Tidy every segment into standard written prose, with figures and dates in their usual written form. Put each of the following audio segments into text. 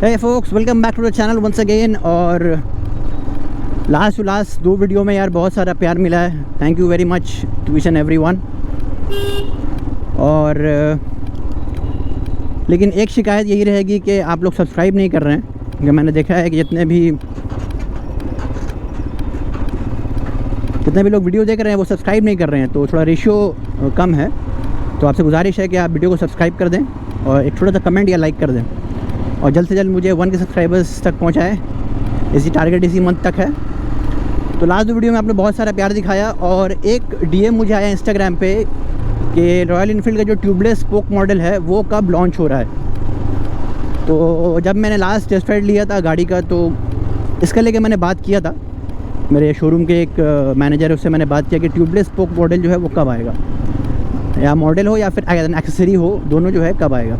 Hey folks, welcome back to the channel once again. और last दो video में यार बहुत सारा प्यार मिला है। Thank you very much to each and every one. और लेकिन एक शिकायत यही रहेगी कि आप लोग सब्सक्राइब नहीं कर रहे हैं। क्योंकि मैंने देखा है कि जितने भी लोग वीडियो देख रहे हैं वो सब्सक्राइब नहीं कर रहे हैं, तो थोड़ा रेशियो कम है। तो आपसे गुजारिश है कि आप वीडियो को सब्सक्राइब कर दें और एक छोटा सा कमेंट या लाइक कर दें और जल्द से जल्द मुझे 1 के सब्सक्राइबर्स तक पहुंचाएं। इसी टारगेट इसी मंथ तक है। तो लास्ट दो वीडियो में आपने बहुत सारा प्यार दिखाया और एक डीएम मुझे आया इंस्टाग्राम पे कि रॉयल इनफील्ड का जो ट्यूबलेस स्पोक मॉडल है वो कब लॉन्च हो रहा है। तो जब मैंने लास्ट टेस्ट राइड लिया था गाड़ी का, तो इसका लेके मैंने बात किया था। मेरे शोरूम के एक मैनेजर है, उससे मैंने बात किया कि ट्यूबलेस स्पोक मॉडल जो है वो कब आएगा, या मॉडल हो या फिर एक्सेसरी हो, दोनों जो है कब आएगा।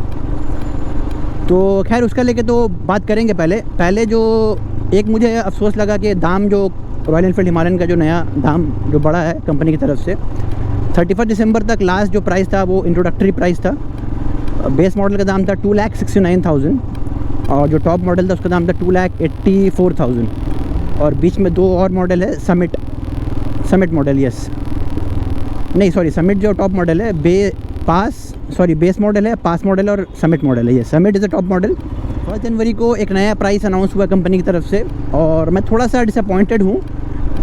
तो खैर उसका लेके तो बात करेंगे। पहले जो एक मुझे अफसोस लगा कि दाम जो रॉयल इनफील्ड हिमालयन का जो नया दाम जो बढ़ा है कंपनी की तरफ से, 31 दिसंबर तक लास्ट जो प्राइस था वो इंट्रोडक्टरी प्राइस था। बेस मॉडल का दाम था 2,69,000 और जो टॉप मॉडल था उसका दाम था 2,84,000। और बीच में दो और मॉडल है, समिट मॉडल, यस नहीं सॉरी, समिट जो टॉप मॉडल है, बेस मॉडल है, पास मॉडल और समिट मॉडल है। ये summit is a top model. 1 जनवरी को एक नया प्राइस अनाउंस हुआ कंपनी की तरफ से और मैं थोड़ा सा डिसअपॉइंटेड हूँ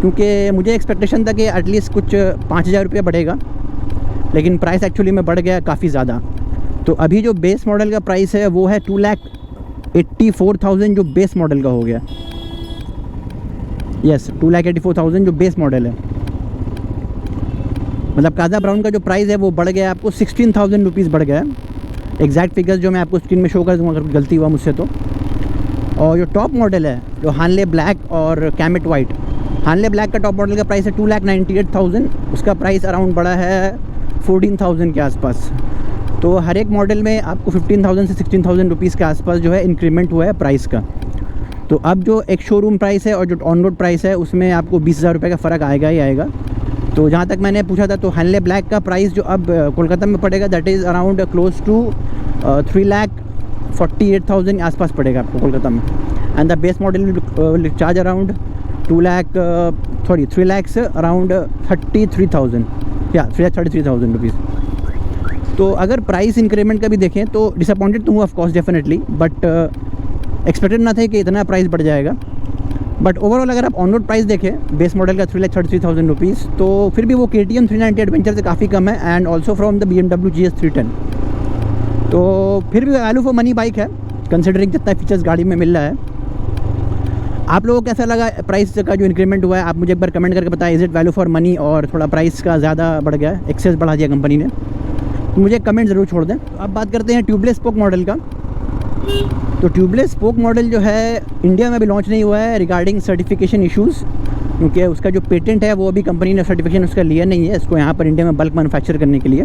क्योंकि मुझे एक्सपेक्टेशन था कि एटलीस्ट कुछ 5,000 रुपये बढ़ेगा, लेकिन प्राइस एक्चुअली में बढ़ गया काफ़ी ज़्यादा। तो अभी जो बेस मॉडल का प्राइस है वो है 2,84,000 जो बेस मॉडल का हो गया। यस, 2,84,000 जो बेस मॉडल है। मतलब काजा ब्राउन का जो प्राइस है वो बढ़ गया, आपको 16,000 रुपीज़ बढ़ गया। एग्जैक्ट फिगर्स जो मैं आपको स्क्रीन में शो कर दूँगा अगर गलती हुआ मुझसे तो। और जो टॉप मॉडल है जो हार्ले ब्लैक और कैमेट वाइट, हार्ले ब्लैक का टॉप मॉडल का प्राइस है 2,98,000, उसका प्राइस अराउंड बढ़ा है 14,000 के आसपास। तो हर एक मॉडल में आपको 15,000 से 16,000 रुपीज़ के आसपास जो है इंक्रीमेंट हुआ है प्राइस का। तो अब जो एक शोरूम प्राइस है और जो ऑन रोड प्राइस है उसमें आपको 20,000 रुपये का फ़र्क आएगा ही आएगा। तो जहाँ तक मैंने पूछा था तो हार्ले ब्लैक का प्राइस जो अब कोलकाता में पड़ेगा that is around close to 3,48,000 आसपास पड़ेगा आपको कोलकाता में। And the base model will charge around 3 lakhs around 33,000 या 3,33,000 रुपीज़। तो अगर प्राइस इंक्रीमेंट का भी देखें तो डिसअपॉइंटेड तो हूँ ऑफकोर्स डेफिनेटली, बट एक्सपेक्टेड ना थे कि इतना प्राइस बढ़ जाएगा। बट ओवरऑल अगर आप ऑन रोड प्राइस देखें बेस मॉडल का 3,33,000 रुपीज़, तो फिर भी वो KTM 390 एडवेंचर से काफ़ी कम है and also from the BMW GS 310। तो फिर भी वैल्यू फॉर मनी बाइक है कंसिडरिंग जितना फीचर्स गाड़ी में मिल रहा है। आप लोगों को कैसा लगा प्राइस का जो इंक्रीमेंट हुआ है, आप मुझे एक बार कमेंट करके बताएं। Is it value for money और थोड़ा प्राइस का ज़्यादा बढ़ गया, एक्सेस बढ़ा दिया कंपनी ने? तो मुझे कमेंट ज़रूर छोड़ दें। तो अब बात करते हैं ट्यूबलेस स्पोक मॉडल का। तो ट्यूबलेस स्पोक मॉडल जो है इंडिया में अभी लॉन्च नहीं हुआ है रिगार्डिंग सर्टिफिकेशन इश्यूज़, क्योंकि उसका जो पेटेंट है वो अभी कंपनी ने सर्टिफिकेशन उसका लिया नहीं है इसको यहाँ पर इंडिया में बल्क मैन्युफैक्चर करने के लिए।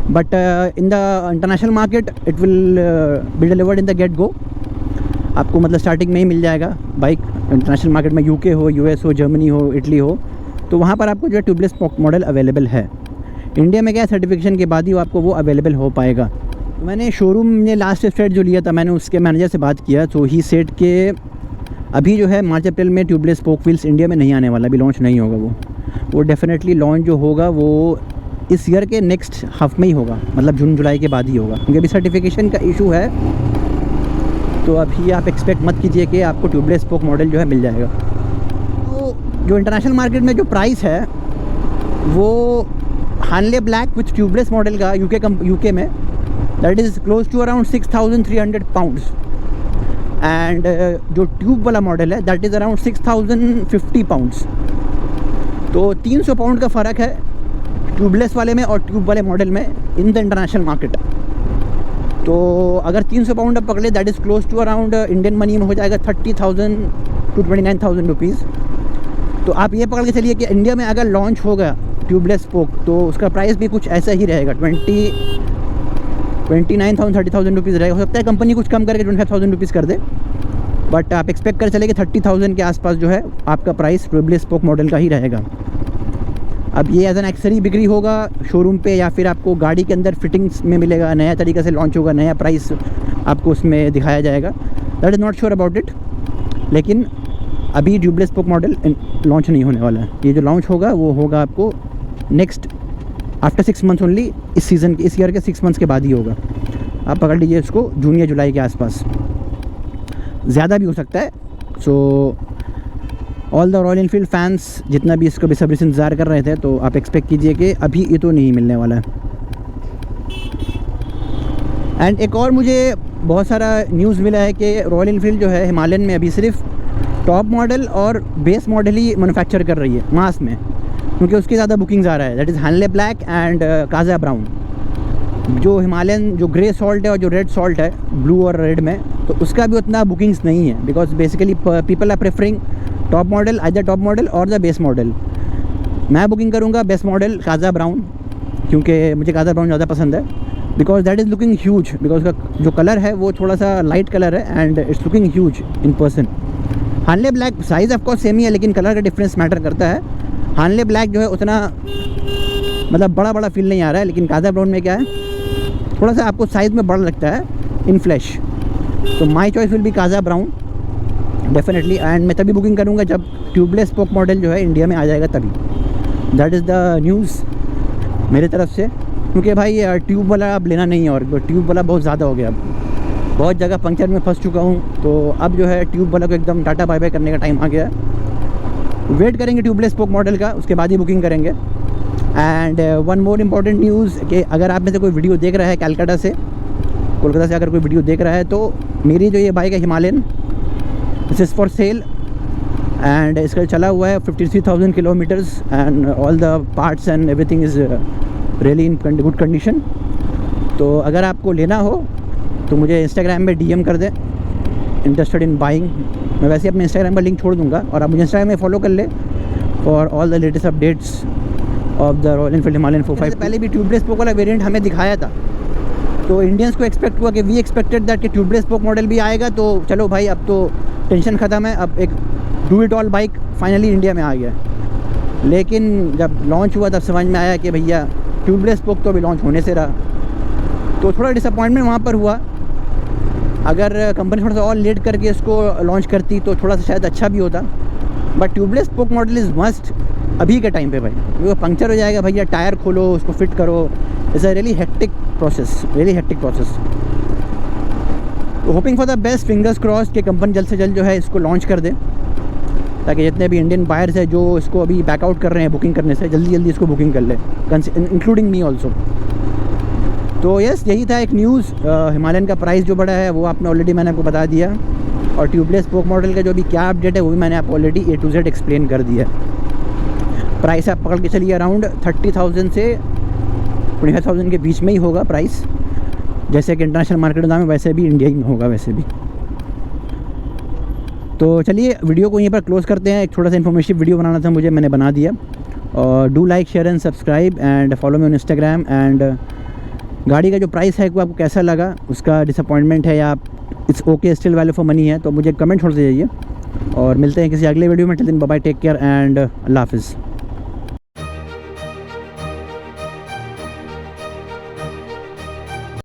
But in the international market it will be delivered in the get go. आपको मतलब स्टार्टिंग में ही मिल जाएगा बाइक इंटरनेशनल मार्केट में, UK हो, US हो, जर्मनी हो, इटली हो, तो वहाँ पर आपको जो है ट्यूबलेस स्पोक मॉडल अवेलेबल है। इंडिया में क्या सर्टिफिकेशन के बाद ही आपको वो अवेलेबल हो पाएगा। तो मैंने शोरूम में लास्ट स्टेट जो लिया था मैंने उसके मैनेजर से बात किया, तो ही सेट के अभी जो है मार्च अप्रैल में ट्यूबलेस स्पोक व्हील्स इंडिया में नहीं आने वाला, अभी लॉन्च नहीं होगा वो डेफिनेटली लॉन्च जो होगा वो इस ईयर के नेक्स्ट हाफ में ही होगा, मतलब जून जुलाई के बाद ही होगा, क्योंकि अभी सर्टिफिकेशन का इशू है। तो अभी आप एक्सपेक्ट मत कीजिए कि आपको ट्यूबलेस स्पोक मॉडल जो है मिल जाएगा। तो जो इंटरनेशनल मार्केट में जो प्राइस है वो Harley black with tubeless model का UK में that is close to around 6,300 pounds and जो ट्यूब वाला मॉडल है दैट इज़ अराउंड 6,050 पाउंड्स। तो 300 पाउंड का फ़र्क है ट्यूबलेस वाले में और ट्यूब वाले मॉडल में इन द इंटरनेशनल मार्केट। तो अगर 300 पाउंड आप पकड़े that is close to around Indian money में हो जाएगा 30,000 to 29,000 रुपीज़। तो आप ये पकड़ के चलिए कि इंडिया में अगर लॉन्च होगा ट्यूबलेस स्पोक तो उसका प्राइस भी कुछ ऐसा ही रहेगा, 29,000 30,000 रुपीज़ रहेगा। हो सकता है कंपनी कुछ कम करके 25,000 रुपीज़ कर दे, बट आप एक्सपेक्ट कर चले कि 30,000 के आसपास जो है आपका प्राइस ट्यूबलेस स्पोक मॉडल का ही रहेगा। अब ये एज एन एक्सेसरी बिक्री होगा शोरूम पे या फिर आपको गाड़ी के अंदर फिटिंग्स में मिलेगा, नया तरीके से लॉन्च होगा, नया प्राइस आपको उसमें दिखाया जाएगा। That is not sure about it. लेकिन अभी ट्यूबलेस स्पोक मॉडल लॉन्च नहीं होने वाला है। ये जो लॉन्च होगा वो होगा आपको नेक्स्ट आफ्टर 6 मंथ्स ओनली, इस ईयर के 6 मंथ्स के बाद ही होगा। आप पकड़ लीजिए इसको जून या जुलाई के आसपास, ज़्यादा भी हो सकता है। So all the royal Enfield fans जितना भी इसको बेसब्री से इंतज़ार कर रहे थे, तो आप एक्सपेक्ट कीजिए कि अभी ये तो नहीं मिलने वाला है। एंड एक और मुझे बहुत सारा न्यूज़ मिला है कि रॉयल एनफील्ड जो है हिमालयन में अभी सिर्फ टॉप मॉडल और बेस मॉडल ही मैन्युफैक्चर कर रही है मास में, क्योंकि उसके ज़्यादा बुकिंग्स आ रहा है। That is Hanle black and Kaza brown. जो हिमालयन जो ग्रे सॉल्ट है और जो रेड सॉल्ट है ब्लू और रेड में, तो उसका भी उतना बुकिंग्स नहीं है, because basically people are preferring top model, either top model और द बेस मॉडल। मैं बुकिंग करूँगा बेस मॉडल काजा ब्राउन, क्योंकि मुझे काजा ब्राउन ज़्यादा पसंद है, because that is looking huge. Because उसका जो कलर है वो थोड़ा सा लाइट कलर है and it's looking huge in person. हानले ब्लैक साइज़ ऑफकोर्स सेम ही है, लेकिन कलर का डिफरेंस मैटर करता है। हानले ब्लैक जो है उतना मतलब बड़ा फील नहीं आ रहा है, लेकिन काजा ब्राउन में क्या है, थोड़ा सा आपको साइज़ में बड़ा लगता है इन फ्लैश। तो my choice will be Kaza brown definitely. And मैं तभी बुकिंग करूँगा जब ट्यूबलेस स्पोक मॉडल जो है इंडिया में आ जाएगा तभी। दैट इज़ द न्यूज़ मेरे तरफ से, क्योंकि भाई ट्यूब वाला अब लेना नहीं है, और ट्यूब वाला बहुत ज़्यादा हो गया। अब बहुत जगह पंक्चर में फंस चुका हूँ, तो अब जो है ट्यूब वाला को एकदम टाटा बाय बाय करने का टाइम आ गया है। वेट करेंगे ट्यूबलेस स्पोक मॉडल का, उसके बाद ही बुकिंग करेंगे। And one more important news कि अगर आप में से कोई वीडियो देख रहा है कोलकाता से अगर कोई वीडियो देख रहा है, तो मेरी जो ये बाइक है Himalayan, this is for sale and इसका चला हुआ है 53,000 kilometres and all the parts and everything is really in good condition. तो अगर आपको लेना हो तो मुझे इंस्टाग्राम में DM कर दें, इंटरेस्टेड इन बाइंग। मैं वैसे अपने इंस्टाग्राम का लिंक छोड़ दूंगा, और आप मुझे इंस्टाग्राम में फॉलो कर ले for all the latest updates of the royal Enfield Himalayan 452। पहले भी ट्यूबलेस स्पोक वाला वेरिएंट हमें दिखाया था, तो इंडियंस को एक्सपेक्ट हुआ कि वी एक्सपेक्टेड दैट कि ट्यूबलेस स्पोक मॉडल भी आएगा। तो चलो भाई, अब तो टेंशन ख़त्म है, अब एक do it all bike finally India में आ गया। लेकिन जब लॉन्च हुआ तब समझ में आया कि भैया ट्यूबलेस स्पोक तो अभी लॉन्च होने से रहा, तो थोड़ा डिसअपॉइंटमेंट वहाँ पर हुआ। अगर कंपनी थोड़ा सा और लेट करके इसको लॉन्च करती तो थोड़ा सा शायद अच्छा भी होता, but tubeless spoke model is must अभी के टाइम पे भाई। वो पंक्चर हो जाएगा भैया, टायर खोलो, उसको फिट करो, it's a really hectic process. तो hoping for the best, fingers crossed कि कंपनी जल्द से जल्द जो है इसको लॉन्च कर दे, ताकि जितने भी इंडियन बायर्स हैं जो इसको अभी बैकआउट कर रहे हैं बुकिंग करने से, जल्दी इसको बुकिंग कर ले, इंक्लूडिंग मी ऑल्सो। तो यस, यही था एक न्यूज़। हिमालयन का प्राइस जो बढ़ा है वो आपने ऑलरेडी मैंने आपको बता दिया, और ट्यूबलेस स्पोक मॉडल का जो भी क्या अपडेट है वो भी मैंने आपको already A to Z explain कर दिया। प्राइस आप पकड़ के चलिए अराउंड 30,000 से 25,000 के बीच में ही होगा प्राइस। जैसे कि इंटरनेशनल मार्केट में दाम है, वैसे भी इंडिया ही में होगा वैसे भी। तो चलिए वीडियो को यहीं पर क्लोज़ करते हैं। एक थोड़ा सा इन्फॉर्मेटिव वीडियो बनाना था मुझे, मैंने बना दिया। और do like, share and subscribe and follow me on Instagram. And गाड़ी का जो प्राइस है वो आपको कैसा लगा, उसका डिसअपॉइंटमेंट है या it's okay still value for money है, तो मुझे कमेंट छोड़ दीजिए। और मिलते हैं किसी अगले वीडियो में। Till then bye bye, take care and अल्लाह हाफिज़।